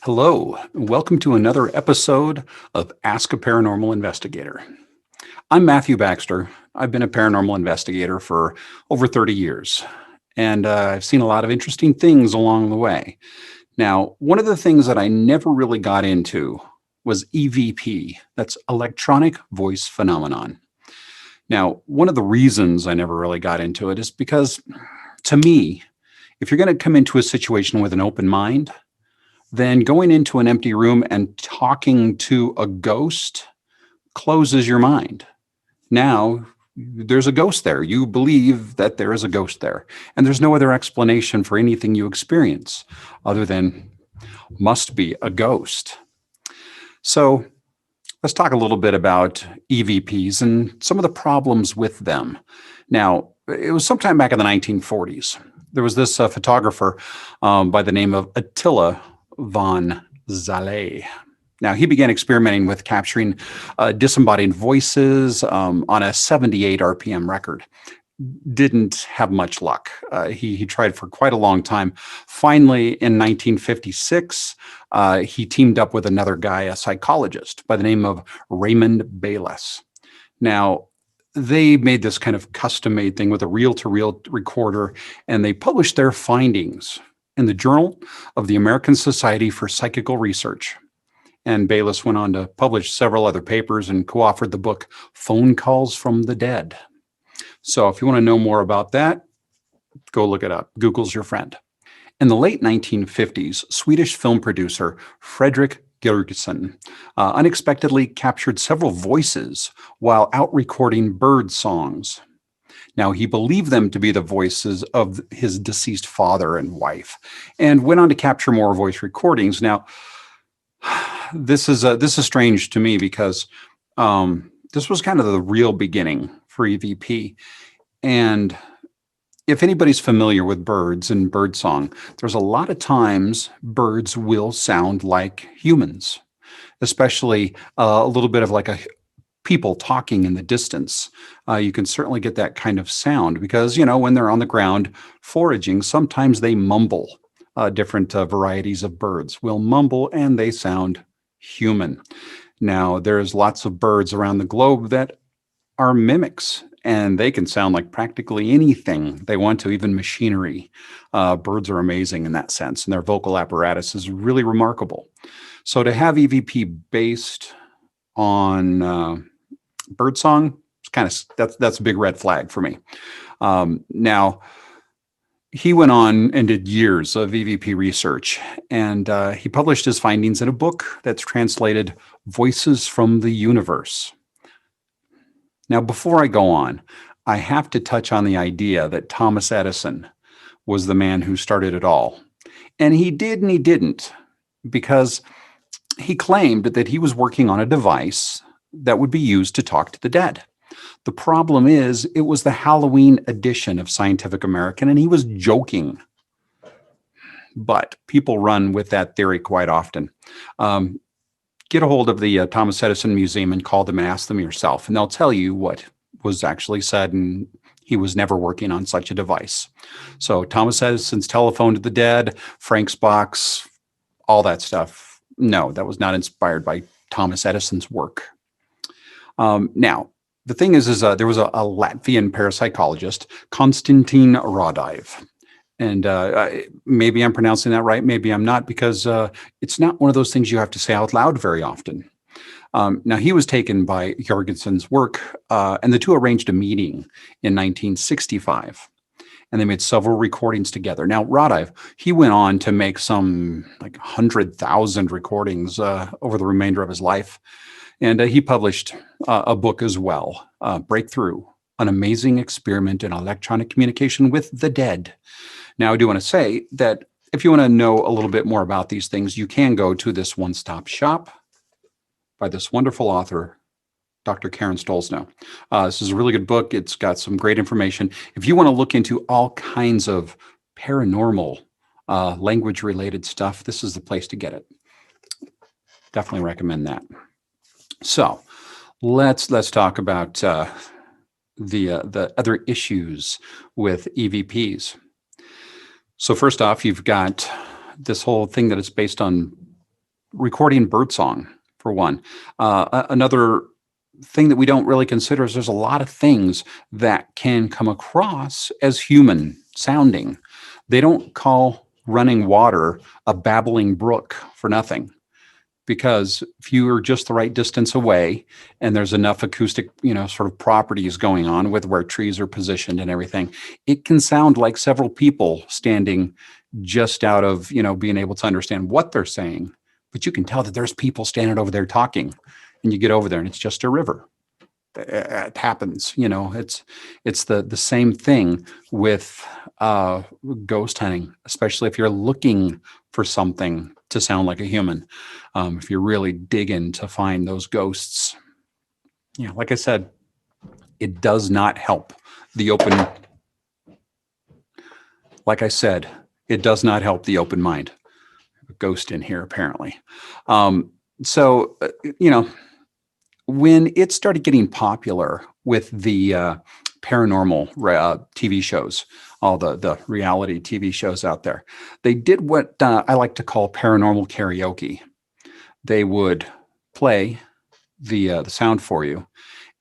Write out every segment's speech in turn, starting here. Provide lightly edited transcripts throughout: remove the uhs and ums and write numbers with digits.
Hello, and welcome to another episode of Ask a Paranormal Investigator. I'm Matthew Baxter. I've been a paranormal investigator for over 30 years, and I've seen a lot of interesting things along the way. Now, one of the things that I never really got into was EVP, that's electronic voice phenomenon. Now, one of the reasons I never really got into it is because, to me, if you're going to come into a situation with an open mind, then going into an empty room and talking to a ghost closes your mind. Now, there's a ghost there. You believe that there is a ghost there. And there's no other explanation for anything you experience other than must be a ghost. So let's talk a little bit about EVPs and some of the problems with them. Now, it was sometime back in the 1940s. There was this photographer by the name of Attila von Zale. Now, he began experimenting with capturing disembodied voices on a 78 RPM record. Didn't have much luck. He tried for quite a long time. Finally, in 1956, he teamed up with another guy, a psychologist by the name of Raymond Bayless. Now, they made this kind of custom-made thing with a reel-to-reel recorder, and they published their findings in the Journal of the American Society for Psychical Research. And Bayless went on to publish several other papers and co-authored the book Phone Calls from the Dead. So if you want to know more about that, go look it up. Google's your friend. In the late 1950s, Swedish film producer Fredrik Georgsson unexpectedly captured several voices while out recording bird songs. Now, he believed them to be the voices of his deceased father and wife, and went on to capture more voice recordings. Now, this is strange to me because this was kind of the real beginning for EVP. And if anybody's familiar with birds and birdsong, there's a lot of times birds will sound like humans, especially a little bit of like a people talking in the distance. You can certainly get that kind of sound because, when they're on the ground foraging, sometimes they mumble. Different varieties of birds will mumble and they sound human. Now, there's lots of birds around the globe that are mimics, and they can sound like practically anything they want to, even machinery. Birds are amazing in that sense, and their vocal apparatus is really remarkable. So to have EVP based on birdsong, that's a big red flag for me. Now, he went on and did years of EVP research, and he published his findings in a book that's translated Voices from the Universe. Now, before I go on, I have to touch on the idea that Thomas Edison was the man who started it all. And he did and he didn't, because he claimed that he was working on a device that would be used to talk to the dead. The problem is, it was the Halloween edition of Scientific American, and he was joking. But people run with that theory quite often. Get a hold of the Thomas Edison Museum and call them and ask them yourself, and they'll tell you what was actually said, and he was never working on such a device. So Thomas Edison's telephone to the dead, Frank's box, all that stuff, no, that was not inspired by Thomas Edison's work. Now, the thing is there was a Latvian parapsychologist, Konstantin Radive. And maybe I'm pronouncing that right, maybe I'm not, because it's not one of those things you have to say out loud very often. Now, he was taken by Jorgensen's work, and the two arranged a meeting in 1965. And they made several recordings together. Now, Radive, he went on to make some like 100,000 recordings over the remainder of his life. And he published a book as well, Breakthrough, An Amazing Experiment in Electronic Communication with the Dead. Now, I do want to say that if you want to know a little bit more about these things, you can go to this one-stop shop. by this wonderful author, Dr. Karen Stolznow. This is a really good book. It's got some great information. If you want to look into all kinds of paranormal language-related stuff, this is the place to get it. Definitely recommend that. So let's talk about the other issues with EVPs. So first off, you've got this whole thing that is based on recording birdsong, for one. Another thing that we don't really consider is there's a lot of things that can come across as human sounding. They don't call running water a babbling brook for nothing, because if you are just the right distance away and there's enough acoustic, sort of properties going on with where trees are positioned and everything, it can sound like several people standing just out of, being able to understand what they're saying. But you can tell that there's people standing over there talking, and you get over there and it's just a river. It happens, it's the same thing with ghost hunting, especially if you're looking for something to sound like a human. If you're really digging to find those ghosts, like I said, it does not help the open. Like I said, it does not help the open mind. A ghost in here, apparently. So, when it started getting popular with the paranormal TV shows, all the reality TV shows out there, they did what I like to call paranormal karaoke. They would play the sound for you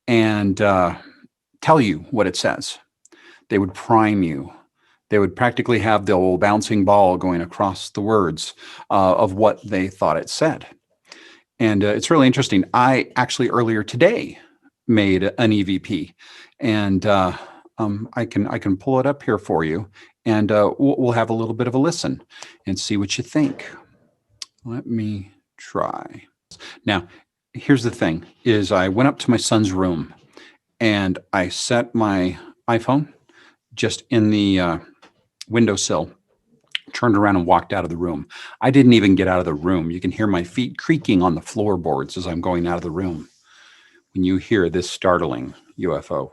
and tell you what it says. They would prime you. They would practically have the old bouncing ball going across the words of what they thought it said. And it's really interesting. I actually earlier today made an EVP, and I can pull it up here for you, and we'll have a little bit of a listen and see what you think. Let me try. Now, here's the thing: is I went up to my son's room, and I set my iPhone just in the windowsill, turned around and walked out of the room. I didn't even get out of the room. You can hear my feet creaking on the floorboards as I'm going out of the room. When you hear this startling UFO,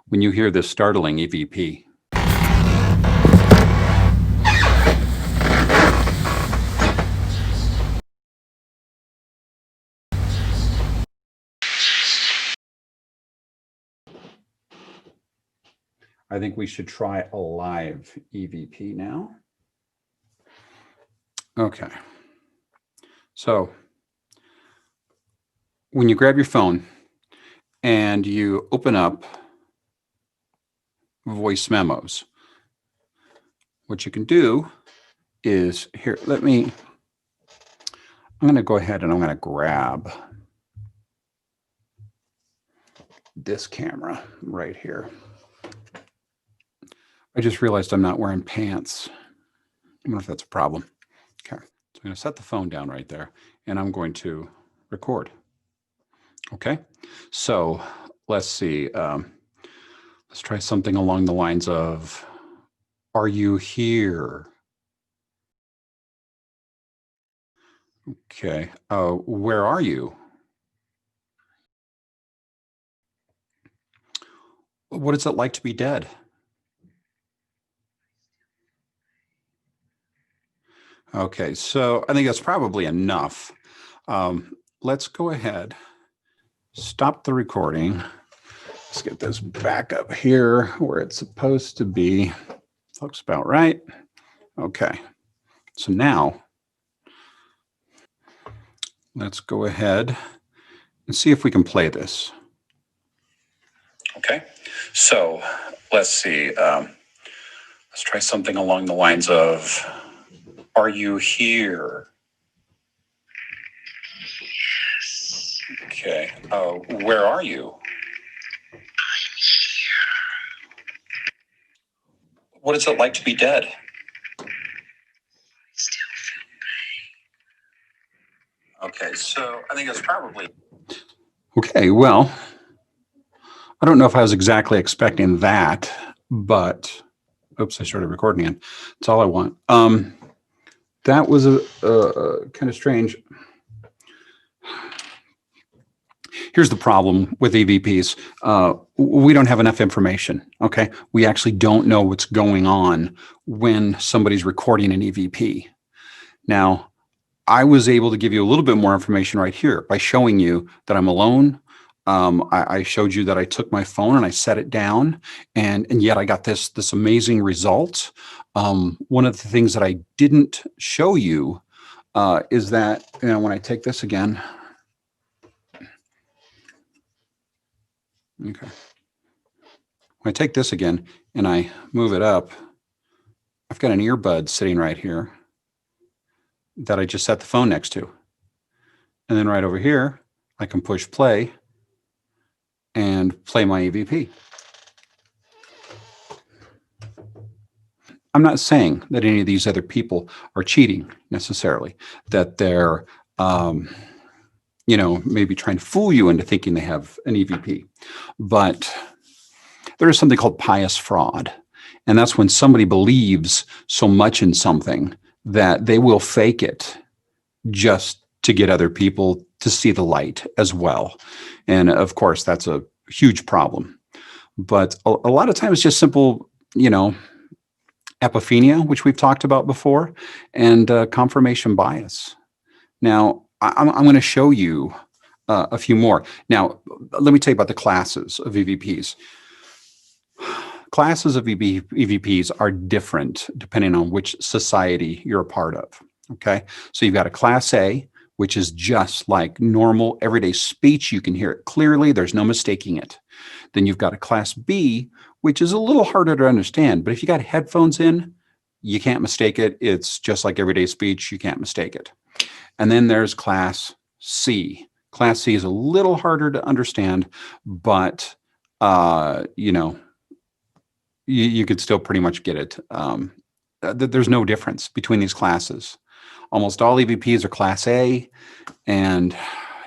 when you hear this startling EVP, I think we should try a live EVP now. Okay. So when you grab your phone and you open up voice memos, what you can do is here, I'm going to go ahead and I'm going to grab this camera right here. I just realized I'm not wearing pants. I wonder if that's a problem. Okay, so I'm going to set the phone down right there, and I'm going to record. Okay, so let's see. Let's try something along the lines of, "Are you here?" Okay, where are you? What is it like to be dead? Okay, so I think that's probably enough. Let's go ahead, stop the recording. Let's get this back up here where it's supposed to be. Looks about right. Okay, so now let's go ahead and see if we can play this. Okay, so let's see. Let's try something along the lines of, "Are you here?" Okay, where are you? What is it like to be dead? Okay, so I think that's probably... Okay, well, I don't know if I was exactly expecting that, but oops, I started recording again. That's all I want. That was a kind of strange. Here's the problem with EVPs. We don't have enough information. Okay. We actually don't know what's going on when somebody's recording an EVP. Now, I was able to give you a little bit more information right here by showing you that I'm alone. I showed you that I took my phone and I set it down, and yet I got this amazing result. One of the things that I didn't show you is that, you know, when I take this again, okay, when I take this again and I move it up, I've got an earbud sitting right here that I just set the phone next to, and then right over here I can push play and play my EVP. I'm not saying that any of these other people are cheating necessarily, that they're, you know, maybe trying to fool you into thinking they have an EVP. But there is something called pious fraud. And that's when somebody believes so much in something that they will fake it just to get other people to see the light as well. And of course, that's a huge problem. But a lot of times, just simple, you know, epiphania, which we've talked about before, and confirmation bias. Now, I'm going to show you a few more. Now, let me tell you about the classes of EVPs. Classes of EVPs are different depending on which society you're a part of. Okay, so you've got a class A, which is just like normal everyday speech. You can hear it clearly. There's no mistaking it. Then you've got a class B, which is a little harder to understand. But if you got headphones in, you can't mistake it. It's just like everyday speech. You can't mistake it. And then there's class C. Class C is a little harder to understand, but you know, you could still pretty much get it. There's no difference between these classes. Almost all EVPs are class A, and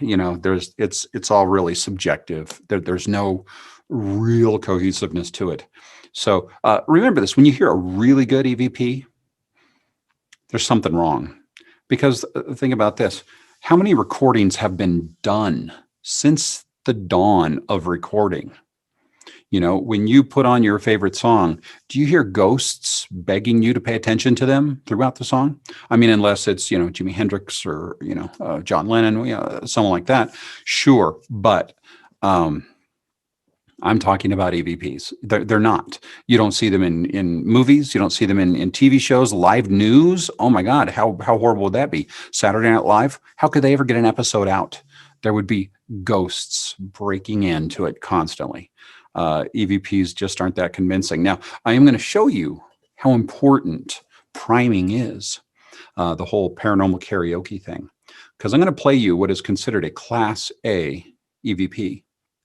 you know, it's all really subjective. There's no real cohesiveness to it. So remember this: when you hear a really good EVP, there's something wrong. Because think about this: how many recordings have been done since the dawn of recording? You know, when you put on your favorite song, do you hear ghosts begging you to pay attention to them throughout the song? I mean, unless it's, you know, Jimi Hendrix or, you know, John Lennon, you know, someone like that. Sure. But I'm talking about EVPs. They're not. You don't see them in movies. You don't see them in TV shows, live news. Oh my God, how horrible would that be? Saturday Night Live, how could they ever get an episode out? There would be ghosts breaking into it constantly. EVPs just aren't that convincing. Now, I am going to show you how important priming is, the whole paranormal karaoke thing, because I'm going to play you what is considered a Class A EVP.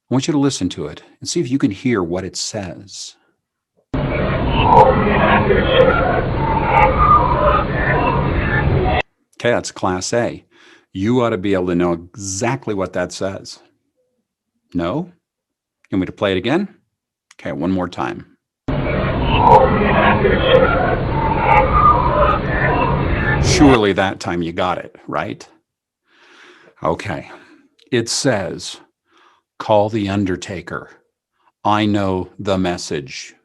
I want you to listen to it and see if you can hear what it says. Okay, that's Class A. You ought to be able to know exactly what that says. No? You want me to play it again? Okay, one more time. Surely that time you got it, right? Okay. It says, "Call the Undertaker. I know the message.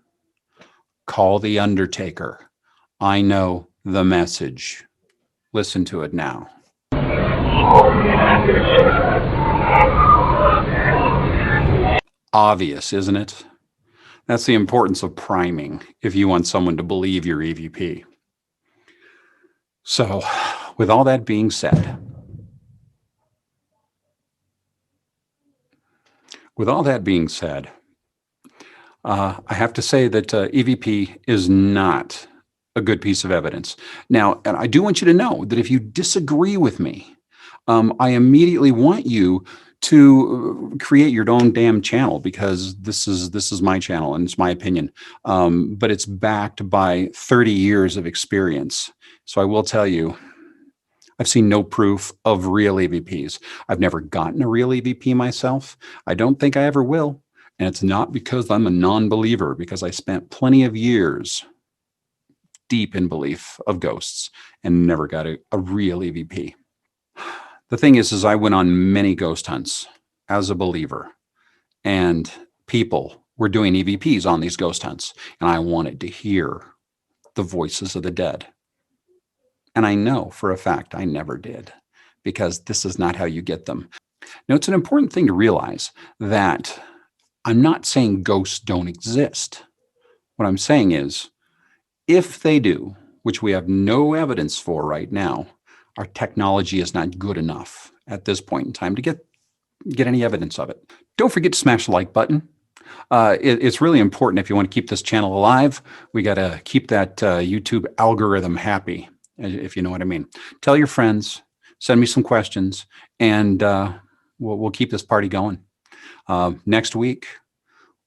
Call the Undertaker. I know the message." Listen to it now. Obvious, isn't it? That's the importance of priming if you want someone to believe your EVP. So, with all that being said, I have to say that EVP is not a good piece of evidence. Now, and I do want you to know that if you disagree with me, I immediately want you to create your own damn channel, because this is my channel and it's my opinion. But it's backed by 30 years of experience. So I will tell you, I've seen no proof of real EVPs. I've never gotten a real EVP myself. I don't think I ever will. And it's not because I'm a non-believer, because I spent plenty of years deep in belief of ghosts and never got a real EVP. The thing is I went on many ghost hunts. as a believer, and people were doing EVPs on these ghost hunts, and I wanted to hear the voices of the dead. And I know for a fact I never did, because this is not how you get them. Now, it's an important thing to realize that I'm not saying ghosts don't exist. What I'm saying is, if they do, which we have no evidence for right now, our technology is not good enough at this point in time to get any evidence of it. Don't forget to smash the like button. It's really important if you want to keep this channel alive. We got to keep that YouTube algorithm happy, if you know what I mean. Tell your friends, send me some questions, and we'll keep this party going. Next week,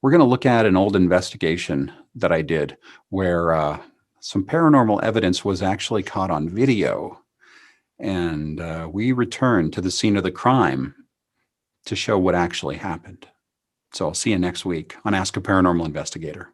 we're going to look at an old investigation that I did where some paranormal evidence was actually caught on video. And we returned to the scene of the crime to show what actually happened. So I'll see you next week on Ask a Paranormal Investigator.